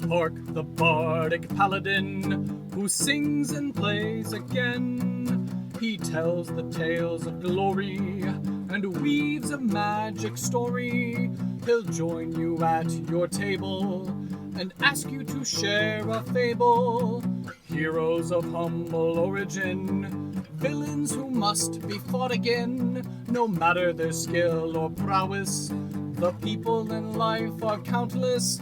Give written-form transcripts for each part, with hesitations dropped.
Hark the bardic paladin, who sings and plays again. He tells the tales of glory and weaves a magic story. He'll join you at your table and ask you to share a fable. Heroes of humble origin, villains who must be fought again. No matter their skill or prowess, the people in life are countless.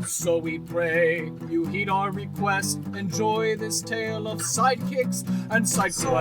So we pray you heed our request. Enjoy this tale of sidekicks and side quests.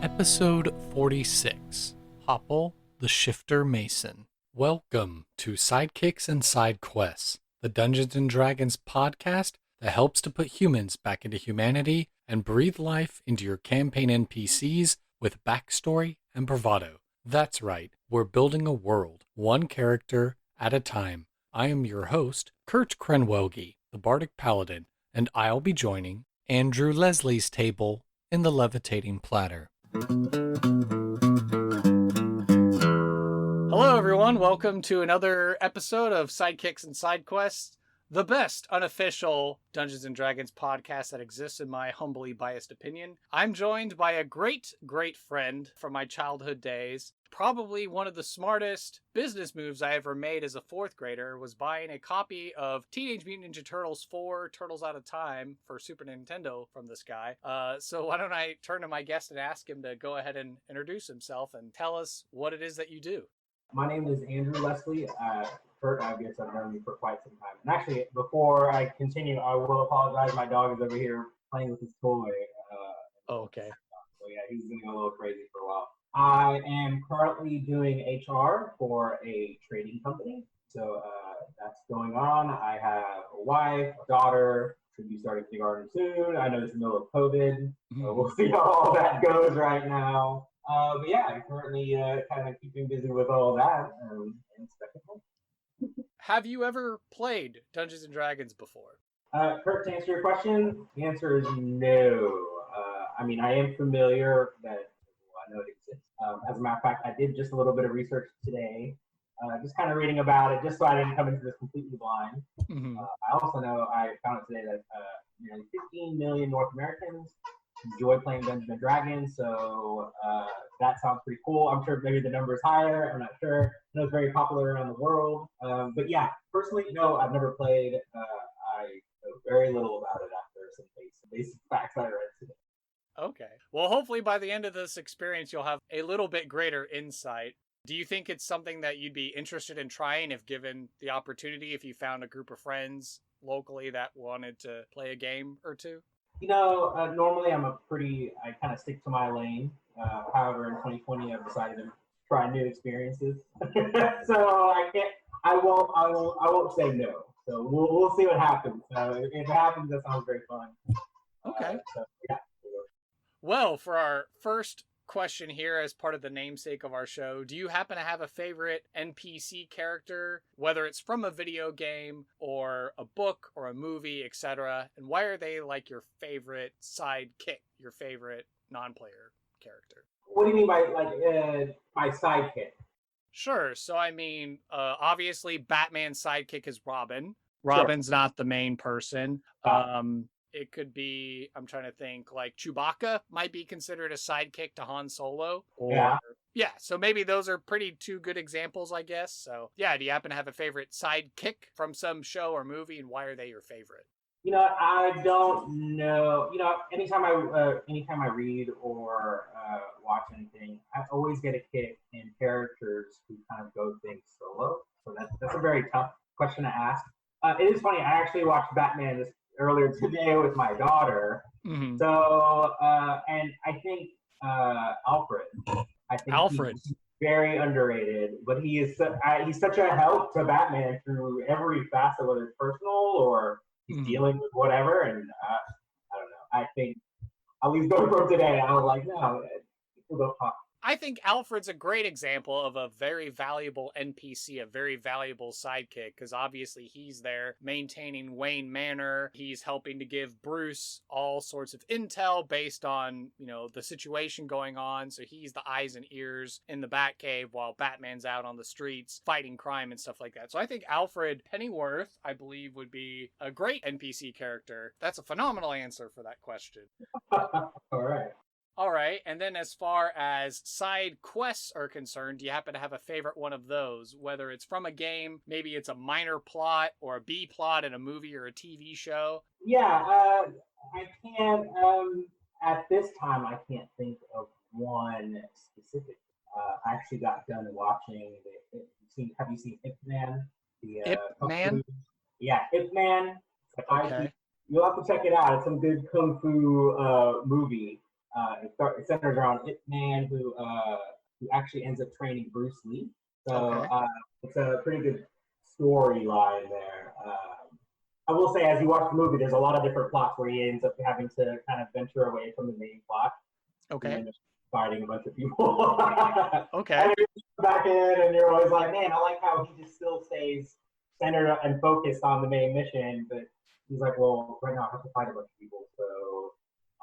Episode 46, Hoppel, the Shifter Mason. Welcome to Sidekicks and Side Quests, the Dungeons & Dragons podcast that helps to put humans back into humanity and breathe life into your campaign NPCs with backstory and bravado. That's right, we're building a world, one character at a time. I am your host, Kurt Krenwelge, the Bardic Paladin, and I'll be joining Andrew Leslie's table in the Levitating Platter. Hello, everyone. Welcome to another episode of Sidekicks and Side Quests, the best unofficial Dungeons & Dragons podcast that exists in my humbly biased opinion. I'm joined by a great friend from my childhood days. Probably one of the smartest business moves I ever made as a fourth grader was buying a copy of Teenage Mutant Ninja Turtles 4 Turtles Out of Time for Super Nintendo from this guy. So why don't I turn to my guest and ask him to go ahead and introduce himself and tell us what it is that you do. My name is Andrew Leslie. Kurt, I guess I've known you for quite some time. And actually, before I continue, I will apologize. My dog is over here playing with his toy. Okay. So yeah, he's getting a little crazy for a while. I am currently doing HR for a trading company. So that's going on. I have a wife, a daughter, should be starting kindergarten soon. I know it's the middle of COVID, so we'll see how all that goes right now. But yeah, I'm currently kind of keeping busy with all that and spectacle. Have you ever played Dungeons & Dragons before? Kurt, to answer your question, the answer is no. I mean, I am familiar that I know it exists. As a matter of fact, I did just a little bit of research today, just kind of reading about it, just so I didn't come into this completely blind. Mm-hmm. I also know I found it today that nearly 15 million North Americans enjoy playing Dungeons & Dragons, so that sounds pretty cool. I'm sure maybe the number is higher. I'm not sure. I know it's very popular around the world. But yeah, personally, no, I've never played. I know very little about it after some basic facts I read today. Okay. Well, hopefully by the end of this experience, you'll have a little bit greater insight. Do you think it's something that you'd be interested in trying if given the opportunity, if you found a group of friends locally that wanted to play a game or two? You know, normally I kind of stick to my lane. However, in 2020, I've decided to try new experiences. So I won't say no. So we'll see what happens. If it happens, that sounds very fun. Okay. So yeah. Well, for our first question here as part of the namesake of our show, do you happen to have a favorite NPC character, whether it's from a video game or a book or a movie, etc., and why are they like your favorite sidekick, your favorite non-player character? What do you mean by my sidekick? Sure. So I mean, obviously Batman's sidekick is Robin. Robin's not the main person. It could be, I'm trying to think, like Chewbacca might be considered a sidekick to Han Solo. Yeah, so maybe those are two good examples, I guess. So yeah, do you happen to have a favorite sidekick from some show or movie, and why are they your favorite? You know, I don't know. You know, anytime I read or watch anything, I always get a kick in characters who kind of go things solo. So that's a very tough question to ask. It is funny. I actually watched Batman earlier today with my daughter. Mm-hmm. So, and I think Alfred. Alfred. He's very underrated, but he's such a help to Batman through every facet, whether it's personal or he's dealing with whatever. And I don't know. I think, at least going from today, I was like, no, people don't talk. I think Alfred's a great example of a very valuable NPC, a very valuable sidekick, because obviously he's there maintaining Wayne Manor. He's helping to give Bruce all sorts of intel based on, the situation going on. So he's the eyes and ears in the Batcave while Batman's out on the streets fighting crime and stuff like that. So I think Alfred Pennyworth, I believe, would be a great NPC character. That's a phenomenal answer for that question. All right. All right, and then as far as side quests are concerned, do you happen to have a favorite one of those? Whether it's from a game, maybe it's a minor plot or a B plot in a movie or a TV show? Yeah, I can't, at this time, I can't think of one specific. I actually got done watching, have you seen Ip Man? Ip Man? Yeah, Ip Man. Okay. You'll have to check it out. It's some good kung fu movie. It centers around Ip Man, who actually ends up training Bruce Lee. So Okay. it's a pretty good storyline there. I will say, as you watch the movie, there's a lot of different plots where he ends up having to kind of venture away from the main plot. Okay. And fighting a bunch of people. Okay. And you come back in, and you're always like, man, I like how he just still stays centered and focused on the main mission, but he's like, well, right now I have to fight a bunch of people, so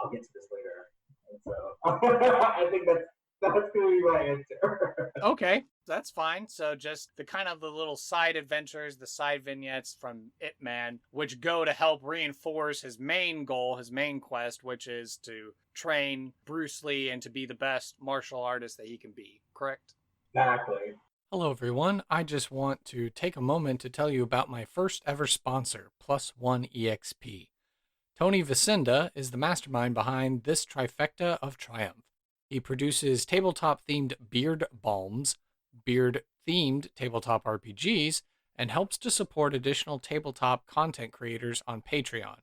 I'll get to this later. And so I think that's going to be my answer. Okay, that's fine. So just the little side adventures, the side vignettes from Ip Man, which go to help reinforce his main goal, his main quest, which is to train Bruce Lee and to be the best martial artist that he can be, correct? Exactly. Hello, everyone. I just want to take a moment to tell you about my first ever sponsor, Plus One EXP. Tony Vicinda is the mastermind behind this trifecta of triumph. He produces tabletop-themed beard balms, beard-themed tabletop RPGs, and helps to support additional tabletop content creators on Patreon.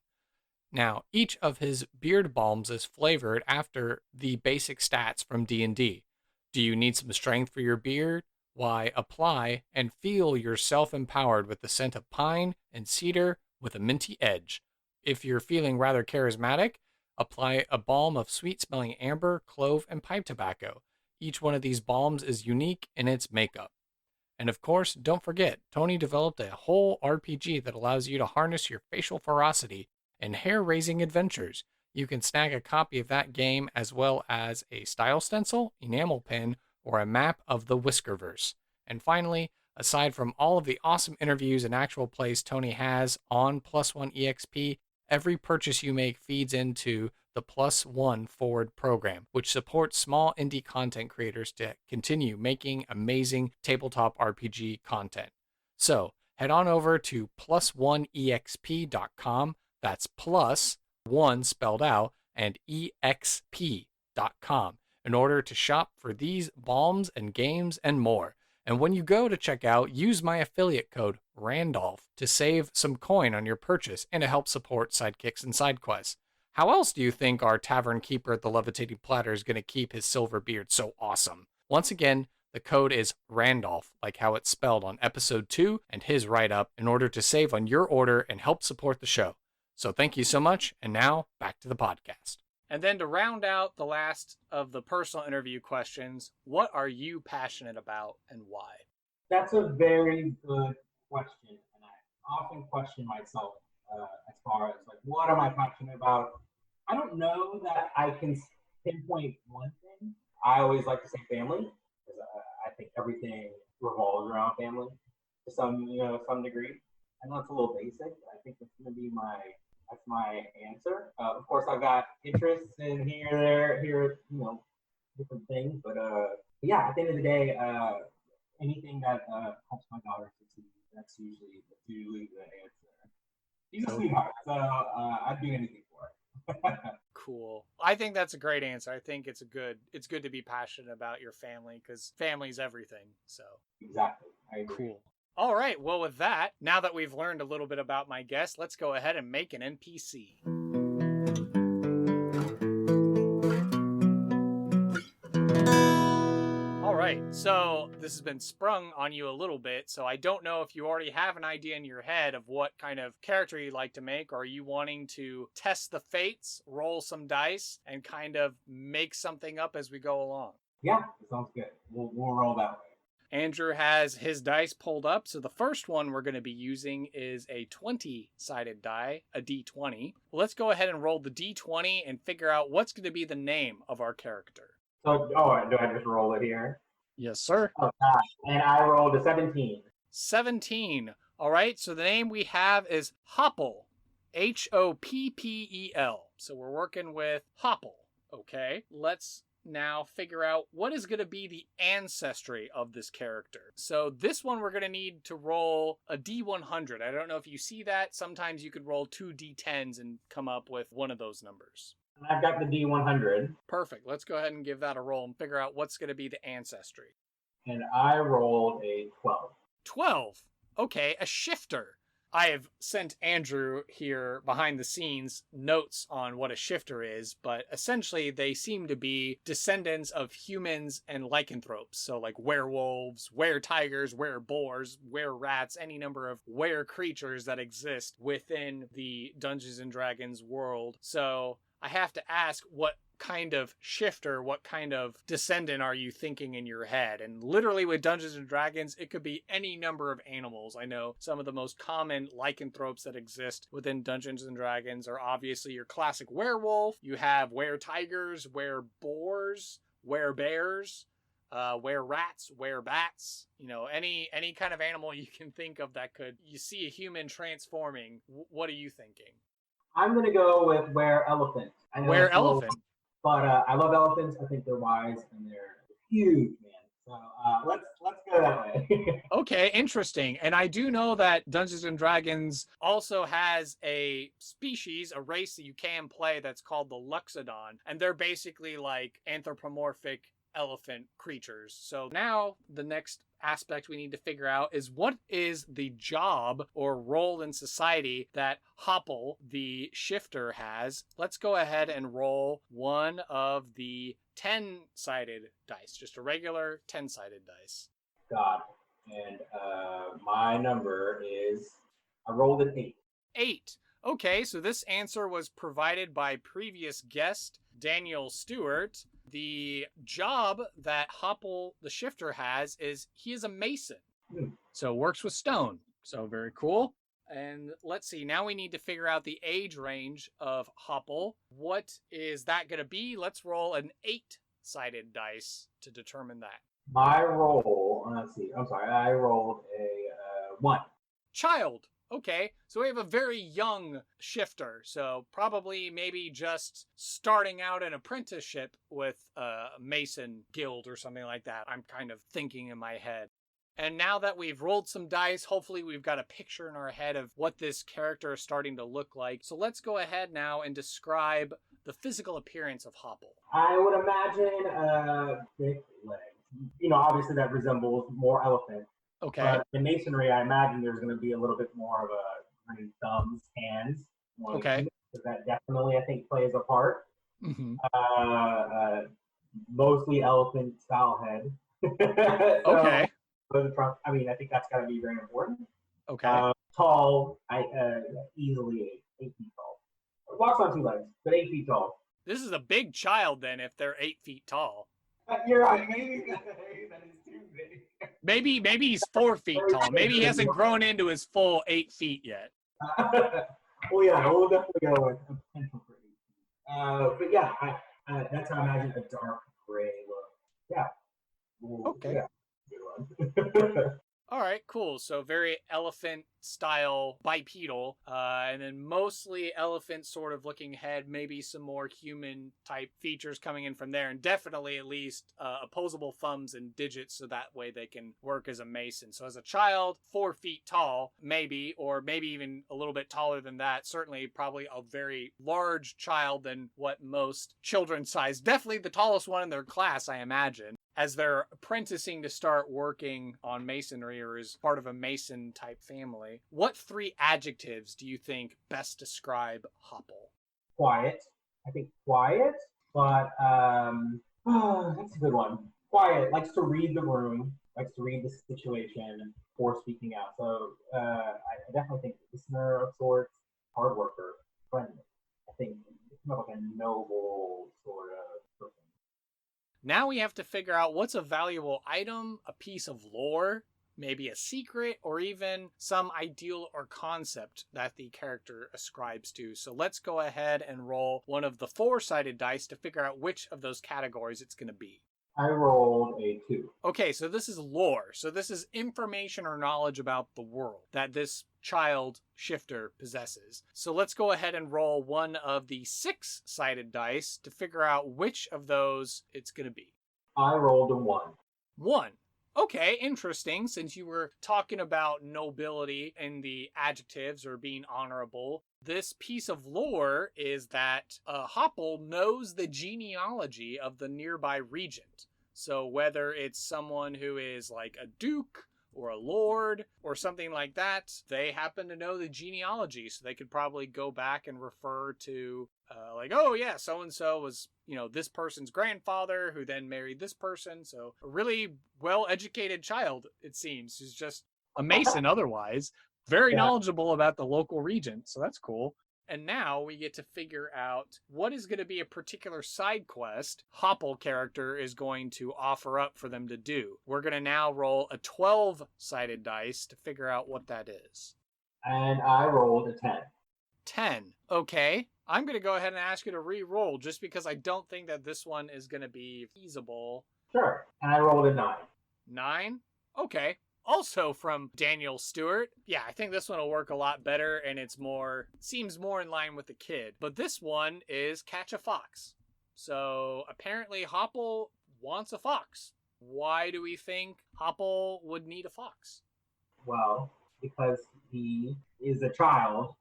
Now, each of his beard balms is flavored after the basic stats from D&D. Do you need some strength for your beard? Why, apply and feel yourself empowered with the scent of pine and cedar with a minty edge. If you're feeling rather charismatic, apply a balm of sweet-smelling amber, clove, and pipe tobacco. Each one of these balms is unique in its makeup. And of course, don't forget, Tony developed a whole RPG that allows you to harness your facial ferocity in hair-raising adventures. You can snag a copy of that game as well as a style stencil, enamel pin, or a map of the Whiskerverse. And finally, aside from all of the awesome interviews and actual plays Tony has on Plus One EXP, every purchase you make feeds into the Plus One Forward program, which supports small indie content creators to continue making amazing tabletop RPG content. So head on over to plusoneexp.com. That's plus one spelled out and exp.com in order to shop for these balms and games and more. And when you go to check out, use my affiliate code Randolph to save some coin on your purchase and to help support Sidekicks and Side Quests. How else do you think our tavern keeper at the Levitating Platter is going to keep his silver beard so awesome? Once again, the code is Randolph, like how it's spelled on episode 2 and his write-up, in order to save on your order and help support the show. So thank you so much, and now back to the podcast. And then to round out the last of the personal interview questions, what are you passionate about and why? That's a very good question, and I often question myself as far as like, what am I passionate about? I don't know that I can pinpoint one thing. I always like to say family, because I think everything revolves around family to some degree. I know it's a little basic. I think that's going to be that's my answer. Of course, I've got interests in here, different things. But yeah, at the end of the day, anything that helps my daughter succeed, that's usually the answer. He's a sweetheart, so I'd do anything for it. Cool. I think that's a great answer. I think it's good to be passionate about your family, because family's everything. So exactly. I agree. Cool. All right, well, with that, now that we've learned a little bit about my guest, let's go ahead and make an NPC. All right, so this has been sprung on you a little bit, so I don't know if you already have an idea in your head of what kind of character you'd like to make, or are you wanting to test the fates, roll some dice, and kind of make something up as we go along? Yeah, it sounds good. We'll roll that way. Andrew has his dice pulled up. So the first one we're going to be using is a 20-sided die, a d20. Let's go ahead and roll the d20 and figure out what's going to be the name of our character. So, do I just roll it here? Yes, sir. Oh, gosh. And I rolled a 17. 17. All right, so the name we have is Hoppel. Hoppel. So we're working with Hoppel. Okay, let's now figure out what is going to be the ancestry of this character. So this one we're going to need to roll a d100. I don't know if you see that. Sometimes you could roll 2 d10s and come up with one of those numbers. I've got the D100. Perfect. Let's go ahead and give that a roll and figure out what's going to be the ancestry. And I rolled a 12. 12. Okay, a shifter. I have sent Andrew here behind the scenes notes on what a shifter is, but essentially they seem to be descendants of humans and lycanthropes. So like werewolves, were-tigers, were-boars, were-rats, any number of were-creatures that exist within the Dungeons & Dragons world. So I have to ask, what kind of shifter, what kind of descendant are you thinking in your head? And literally with Dungeons and Dragons, it could be any number of animals. I know some of the most common lycanthropes that exist within Dungeons and Dragons are obviously your classic werewolf. You have were-tigers, were-boars, were-bears, were-rats, were-bats. You know, any kind of animal you can think of that could, you see a human transforming. What are you thinking? I'm going to go with were-elephant. Were-elephant. But I love elephants. I think they're wise and they're huge, man. So let's go that way. Okay, interesting. And I do know that Dungeons and Dragons also has a species, a race that you can play that's called the Luxodon, and they're basically like anthropomorphic elephant creatures. So now the next aspect we need to figure out is what is the job or role in society that Hoppel, the shifter, has. Let's go ahead and roll one of the 10-sided dice, just a regular 10-sided dice. God. And my number is, I rolled an 8. 8. Okay, so this answer was provided by previous guest Daniel Stewart. The job that Hoppel the shifter has is he is a mason. So works with stone. So very cool. And let's see, now we need to figure out the age range of Hoppel. What is that going to be? Let's roll an 8-sided dice to determine that. My roll, let's see, I'm sorry, I rolled a 1. Child. Okay, so we have a very young shifter, so probably maybe just starting out an apprenticeship with a Mason guild or something like that. I'm kind of thinking in my head. And now that we've rolled some dice, hopefully we've got a picture in our head of what this character is starting to look like. So let's go ahead now and describe the physical appearance of Hoppel. I would imagine thick legs. You know, obviously that resembles more elephant. Okay. But in masonry, I imagine there's going to be a little bit more of a green thumbs, hands. Okay. So that definitely, I think, plays a part. Mm-hmm. Mostly elephant style head. So, Okay. I mean, I think that's got to be very important. Okay. Tall, easily 8 feet tall. Walks on 2 legs, but 8 feet tall. This is a big child then if they're 8 feet tall. You're right. Maybe that is too big. Maybe he's 4 feet tall. Maybe he hasn't grown into his full 8 feet yet. Well, yeah, we'll definitely go with a potential for 8 feet. But yeah, that's how I imagine a dark gray look. Yeah. Okay. Yeah. Good one. All right, cool. So very elephant style bipedal, and then mostly elephant sort of looking head, maybe some more human type features coming in from there, and definitely at least opposable thumbs and digits so that way they can work as a mason. So as a child, 4 feet tall, maybe, or maybe even a little bit taller than that. Certainly probably a very large child than what most children's size. Definitely the tallest one in their class, I imagine. As they're apprenticing to start working on masonry or as part of a mason type family, what 3 adjectives do you think best describe Hoppel? Quiet. I think quiet, but that's a good one. Quiet, likes to read the room, likes to read the situation before speaking out. So I definitely think listener of sorts, hard worker, friendly. I think it's not like a noble sort of person. Now now we have to figure out what's a valuable item, a piece of lore, maybe a secret, or even some ideal or concept that the character ascribes to. So let's go ahead and roll one of the 4-sided dice to figure out which of those categories it's going to be. I rolled a 2. Okay, so this is lore. So this is information or knowledge about the world that this child shifter possesses. So let's go ahead and roll one of the 6-sided dice to figure out which of those it's going to be. I rolled a 1. 1. Okay, interesting. Since you were talking about nobility in the adjectives or being honorable, this piece of lore is that Hoppel knows the genealogy of the nearby regent. So whether it's someone who is like a duke or a lord or something like that, they happen to know the genealogy. So they could probably go back and refer to like, oh yeah, so-and-so was, this person's grandfather who then married this person. So a really well-educated child, it seems, who's just a mason otherwise, very knowledgeable about the local regent. So that's cool. And now we get to figure out what is going to be a particular side quest Hoppel character is going to offer up for them to do. We're going to now roll a 12-sided dice to figure out what that is. And I rolled a 10. 10. Okay. I'm going to go ahead and ask you to re-roll just because I don't think that this one is going to be feasible. Sure. And I rolled a 9. 9? Okay. Also from Daniel Stewart. Yeah, I think this one will work a lot better and seems more in line with the kid. But this one is catch a fox. So apparently Hoppel wants a fox. Why do we think Hoppel would need a fox? Well, because he is a child.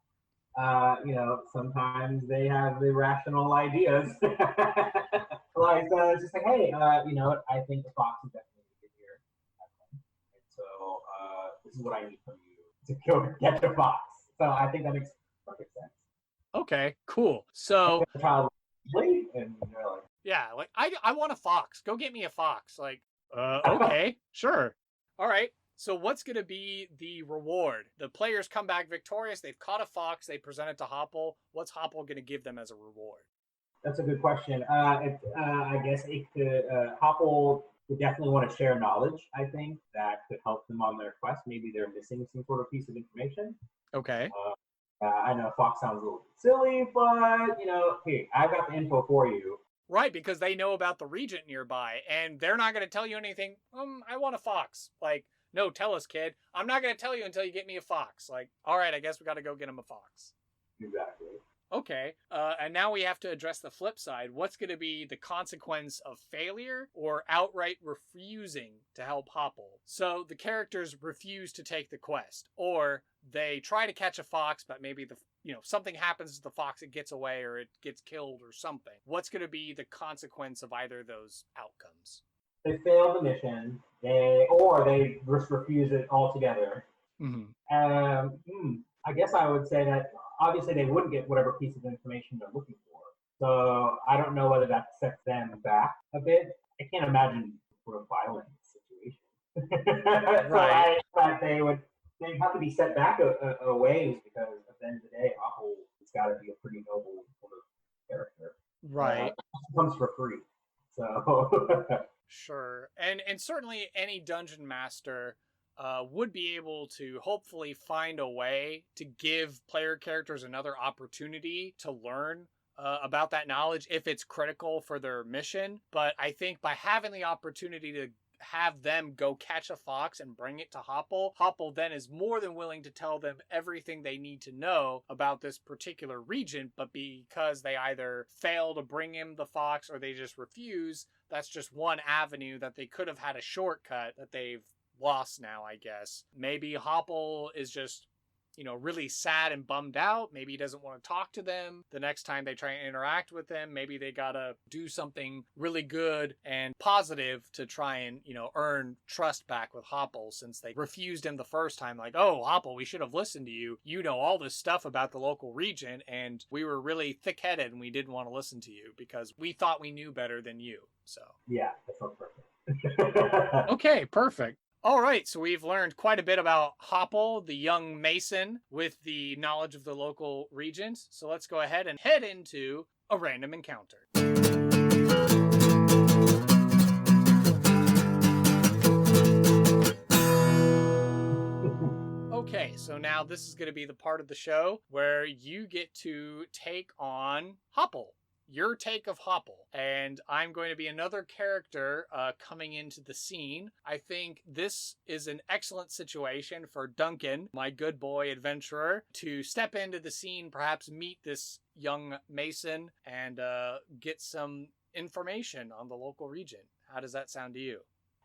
Sometimes they have irrational ideas. It's just like, hey, I think the fox is definitely good here. And so this is what I need from you to get the fox. So I think that makes perfect sense. Okay, cool. So the child and they're like, yeah, like I want a fox. Go get me a fox. Like, okay, sure. All right. So what's going to be the reward? The players come back victorious. They've caught a fox. They present it to Hoppel. What's Hoppel going to give them as a reward? That's a good question. I guess it could. Hoppel would definitely want to share knowledge. I think that could help them on their quest. Maybe they're missing some sort of piece of information. Okay. I know fox sounds a little silly, but hey, I've got the info for you. Right, because they know about the regent nearby, and they're not going to tell you anything. I want a fox. Like, no, tell us, kid. I'm not going to tell you until you get me a fox. Like, all right, I guess we got to go get him a fox. Exactly. Okay, and now we have to address the flip side. What's going to be the consequence of failure or outright refusing to help Hoppel? So the characters refuse to take the quest, or they try to catch a fox, but maybe something happens to the fox, it gets away, or it gets killed, or something. What's going to be the consequence of either of those outcomes? They fail the mission, they just refuse it altogether. Mm-hmm. I guess I would say that obviously they wouldn't get whatever piece of information they're looking for. So I don't know whether that sets them back a bit. I can't imagine sort of violent situation. Right. So they'd have to be set back a ways because at the end of the day, Hoppel has got to be a pretty noble sort of character. Right. It comes for free. So Sure. And certainly any dungeon master would be able to hopefully find a way to give player characters another opportunity to learn about that knowledge if it's critical for their mission. But I think by having the opportunity to have them go catch a fox and bring it to Hoppel, Hoppel then is more than willing to tell them everything they need to know about this particular regent, but because they either fail to bring him the fox or they just refuse, that's just one avenue that they could have had a shortcut that they've lost now, I guess. Maybe Hoppel is just, really sad and bummed out. Maybe he doesn't want to talk to them the next time they try and interact with them. Maybe they gotta do something really good and positive to try and, earn trust back with Hoppel since they refused him the first time. Like, oh, Hoppel, we should have listened to you. You know all this stuff about the local regent, and we were really thick-headed and we didn't want to listen to you because we thought we knew better than you. So yeah, that sounds perfect. Okay, perfect. All right, so we've learned quite a bit about Hoppel, the young mason with the knowledge of the local regent. So let's go ahead and head into a random encounter. Okay, so now this is going to be the part of the show where you get to take on Hoppel. Your take of Hoppel. And I'm going to be another character coming into the scene. I think this is an excellent situation for Duncan, my good boy adventurer, to step into the scene, perhaps meet this young mason, and get some information on the local region. How does that sound to you?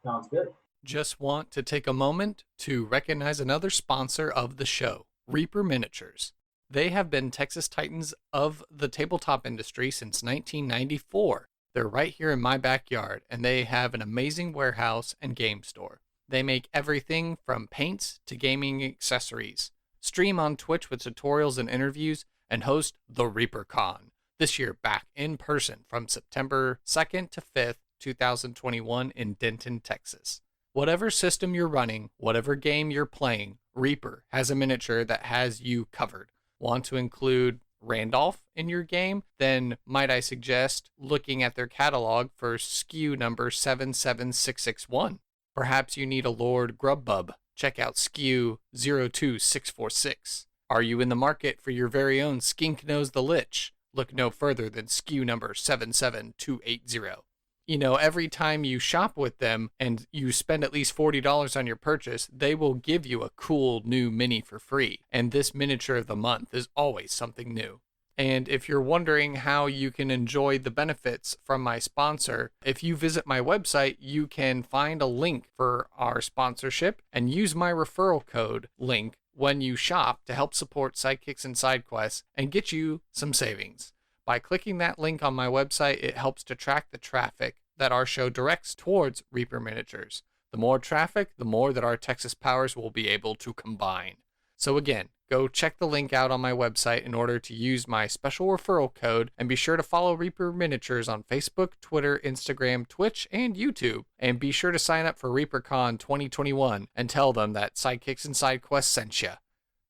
Sounds good. Just want to take a moment to recognize another sponsor of the show, Reaper Miniatures. They have been Texas Titans of the tabletop industry since 1994. They're right here in my backyard, and they have an amazing warehouse and game store. They make everything from paints to gaming accessories. Stream on Twitch with tutorials and interviews, and host the ReaperCon, this year back in person from September 2nd to 5th, 2021 in Denton, Texas. Whatever system you're running, whatever game you're playing, Reaper has a miniature that has you covered. Want to include Randolph in your game? Then might I suggest looking at their catalog for SKU number 77661. Perhaps you need a Lord Grubbub. Check out SKU 02646. Are you in the market for your very own Skink Nose the Lich? Look no further than SKU number 77280. You know, every time you shop with them and you spend at least $40 on your purchase, they will give you a cool new mini for free. And this miniature of the month is always something new. And if you're wondering how you can enjoy the benefits from my sponsor, if you visit my website, you can find a link for our sponsorship and use my referral code link when you shop to help support Sidekicks and Side Quests and get you some savings. By clicking that link on my website, it helps to track the traffic that our show directs towards Reaper Miniatures. The more traffic, the more that our Texas powers will be able to combine. So again, go check the link out on my website in order to use my special referral code, and be sure to follow Reaper Miniatures on Facebook, Twitter, Instagram, Twitch, and YouTube. And be sure to sign up for ReaperCon 2021 and tell them that Sidekicks and Side Quests sent you.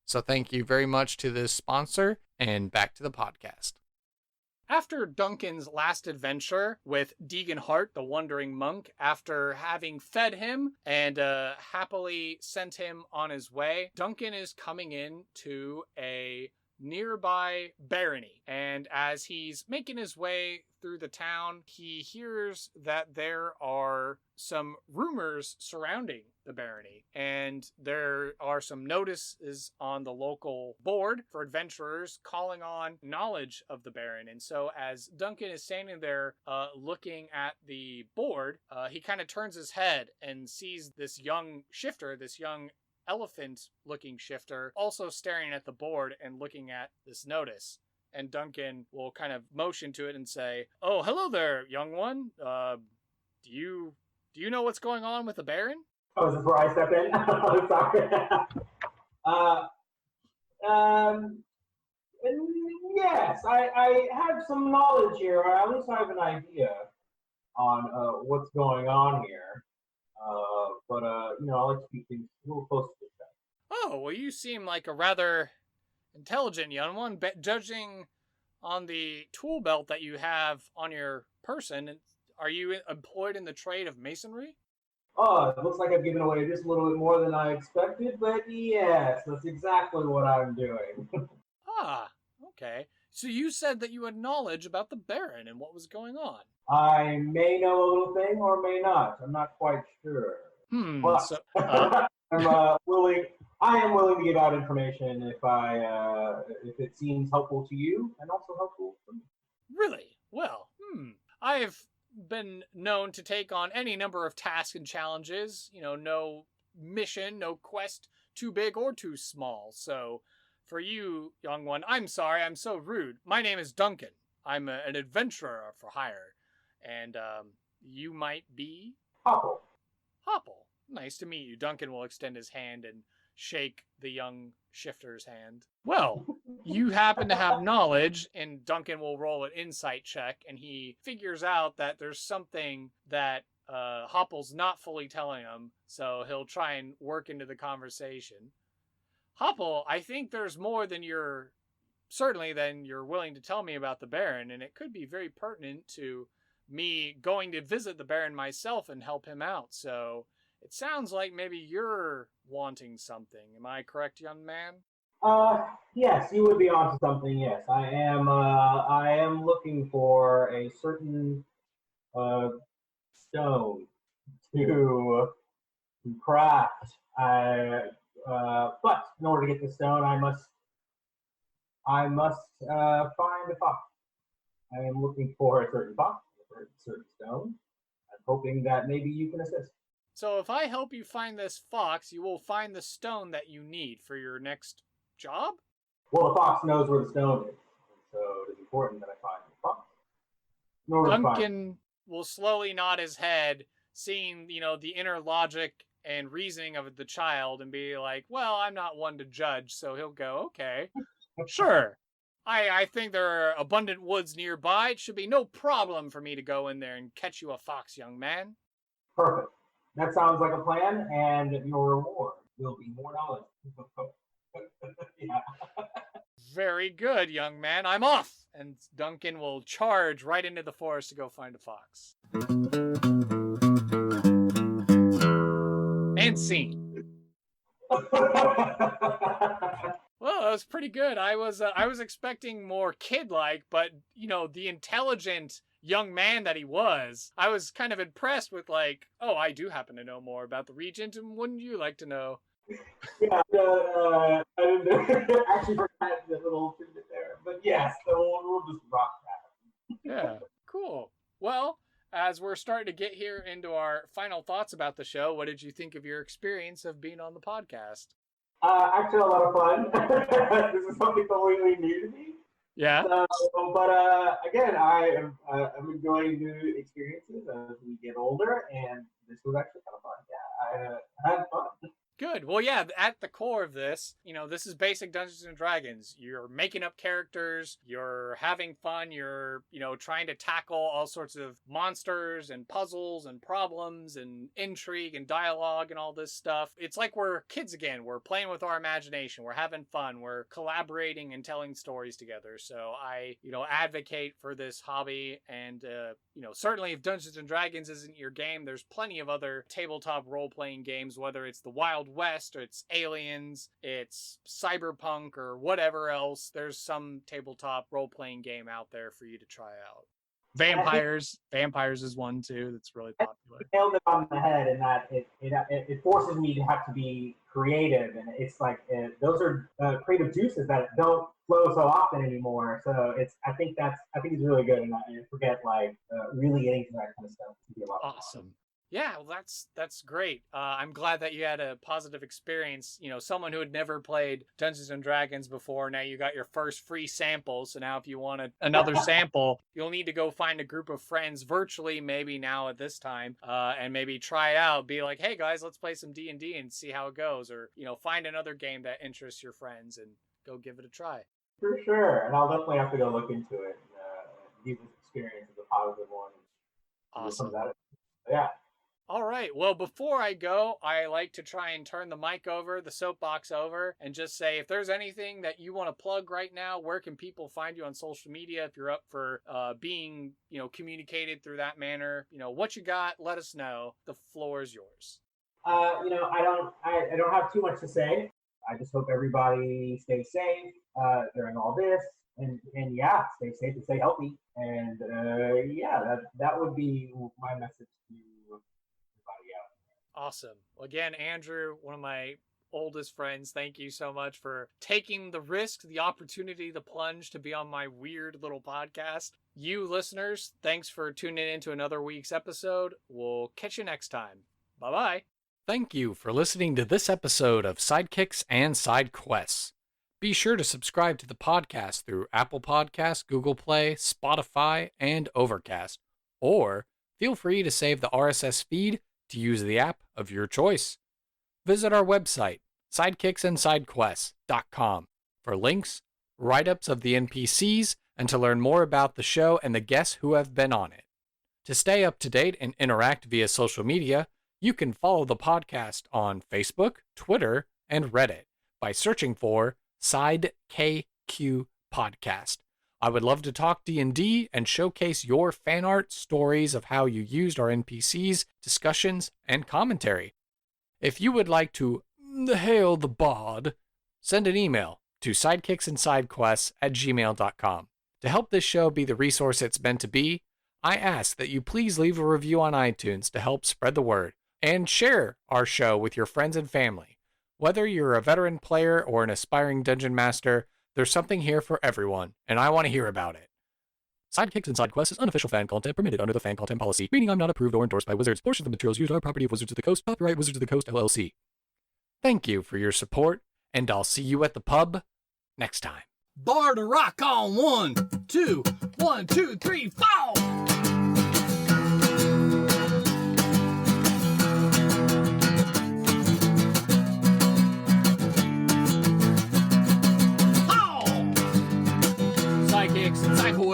So thank you very much to this sponsor, and back to the podcast. After Duncan's last adventure with Deegan Hart, the Wandering Monk, after having fed him and happily sent him on his way, Duncan is coming in to a nearby barony. And as he's making his way through the town, he hears that there are some rumors surrounding the barony, and there are some notices on the local board for adventurers calling on knowledge of the Baron. And so as Duncan is standing there looking at the board, he kind of turns his head and sees this young shifter, this young elephant-looking shifter, also staring at the board and looking at this notice. And Duncan will kind of motion to it and say, "Oh, hello there, young one. Do you know what's going on with the Baron?" Oh, is this where I step in? I'm sorry. Yes, I have some knowledge here, or at least I have an idea on what's going on here. But I like to keep things a little close to the chest. Oh, well, you seem like a rather intelligent young one, judging on the tool belt that you have on your person. Are you employed in the trade of masonry? Oh, it looks like I've given away just a little bit more than I expected, but yes, that's exactly what I'm doing. Ah, okay. So you said that you had knowledge about the Baron and what was going on. I may know a little thing or may not. I'm not quite sure. But So, I'm willing. I am willing to give out information if it seems helpful to you and also helpful for me. Really? Well, I have been known to take on any number of tasks and challenges. No mission, no quest too big or too small. So for you, young one, I'm sorry, I'm so rude. My name is Duncan. I'm an adventurer for hire. And you might be? Hoppel. Hoppel. Nice to meet you. Duncan will extend his hand and shake the young shifter's hand. Well, you happen to have knowledge, and Duncan will roll an insight check, and he figures out that there's something that Hoppel's not fully telling him, so he'll try and work into the conversation. Hoppel, I think there's more than you're willing to tell me about the Baron, and it could be very pertinent to me going to visit the Baron myself and help him out. So it sounds like maybe you're wanting something. Am I correct, young man? Yes, you would be onto something. Yes, I am. I am looking for a certain uh, stone to craft. But in order to get the stone, I must find a fox. I am looking for a certain fox, a certain stone. I'm hoping that maybe you can assist. So if I help you find this fox, you will find the stone that you need for your next job? Well, the fox knows where the stone is, so it is important that I find the fox. In order to find it. Duncan will slowly nod his head, seeing, the inner logic and reasoning of the child and be like, well, I'm not one to judge, so he'll go, okay, sure. I think there are abundant woods nearby. It should be no problem for me to go in there and catch you a fox, young man. Perfect. That sounds like a plan, and your reward will be more knowledge. Yeah. Very good, young man. I'm off. And Duncan will charge right into the forest to go find a fox. And scene. Well, that was pretty good. I was expecting more kid-like, but the intelligent young man that he was, I was kind of impressed with I do happen to know more about the Regent, and wouldn't you like to know? Yeah, I didn't actually forgot the little tidbit there, but yes, so we'll just rock that. Yeah, cool. Well, as we're starting to get here into our final thoughts about the show, what did you think of your experience of being on the podcast? Actually, a lot of fun. This is something completely new to me. Yeah. But again, I'm enjoying new experiences as we get older, and this was actually kind of fun. Yeah, I had fun. Good. Well, yeah, at the core of this, this is basic Dungeons and Dragons. You're making up characters, you're having fun, you're, trying to tackle all sorts of monsters and puzzles and problems and intrigue and dialogue and all this stuff. It's like we're kids again. We're playing with our imagination. We're having fun. We're collaborating and telling stories together. So I, advocate for this hobby. And, certainly if Dungeons and Dragons isn't your game, there's plenty of other tabletop role-playing games, whether it's the Wild West or it's Aliens, it's Cyberpunk or whatever else. There's some tabletop role-playing game out there for you to try out. Vampires is one too that's really popular. You nailed it on the head in that it forces me to have to be creative, and it's like those are creative juices that don't flow so often anymore. So I think it's really good, and I forget really getting to that kind of stuff to be a lot of awesome. fun. Yeah, well, that's great. I'm glad that you had a positive experience. Someone who had never played Dungeons and Dragons before, now you got your first free sample. So now if you want another sample, you'll need to go find a group of friends virtually, maybe now at this time, and maybe try it out. Be like, hey guys, let's play some D&D and see how it goes. Or, find another game that interests your friends and go give it a try. For sure. And I'll definitely have to go look into it and use this experience as a positive one. Awesome. Yeah. All right. Well, before I go, I like to try and turn the mic over, the soapbox over, and just say, if there's anything that you want to plug right now, where can people find you on social media? If you're up for being, communicated through that manner, what you got, let us know. The floor is yours. I don't have too much to say. I just hope everybody stays safe during all this, and yeah, stay safe and stay healthy. And that would be my message to everybody out. Awesome. Well, again, Andrew, one of my oldest friends, thank you so much for taking the risk, the opportunity, the plunge to be on my weird little podcast. You listeners, thanks for tuning in to another week's episode. We'll catch you next time. Bye-bye. Thank you for listening to this episode of Sidekicks and Side Quests. Be sure to subscribe to the podcast through Apple Podcasts, Google Play, Spotify, and Overcast. Or feel free to save the RSS feed to use the app of your choice. Visit our website, sidekicksandsidequests.com, for links, write-ups of the NPCs, and to learn more about the show and the guests who have been on it. To stay up to date and interact via social media, you can follow the podcast on Facebook, Twitter, and Reddit by searching for SideKQ Podcast. I would love to talk D&D and showcase your fan art, stories of how you used our NPCs, discussions, and commentary. If you would like to hail the bard, send an email to sidekicksandsidequests@gmail.com. To help this show be the resource it's meant to be, I ask that you please leave a review on iTunes to help spread the word, and share our show with your friends and family. Whether you're a veteran player or an aspiring dungeon master, there's something here for everyone, and I want to hear about it. Sidekicks and Sidequests is unofficial fan content permitted under the fan content policy, meaning I'm not approved or endorsed by Wizards. Portions of the materials used are property of Wizards of the Coast, copyright Wizards of the Coast, LLC. Thank you for your support, and I'll see you at the pub next time. Bar to rock on 1, 2, 1, 2, 3, 4. Sidekicks and Sidequests.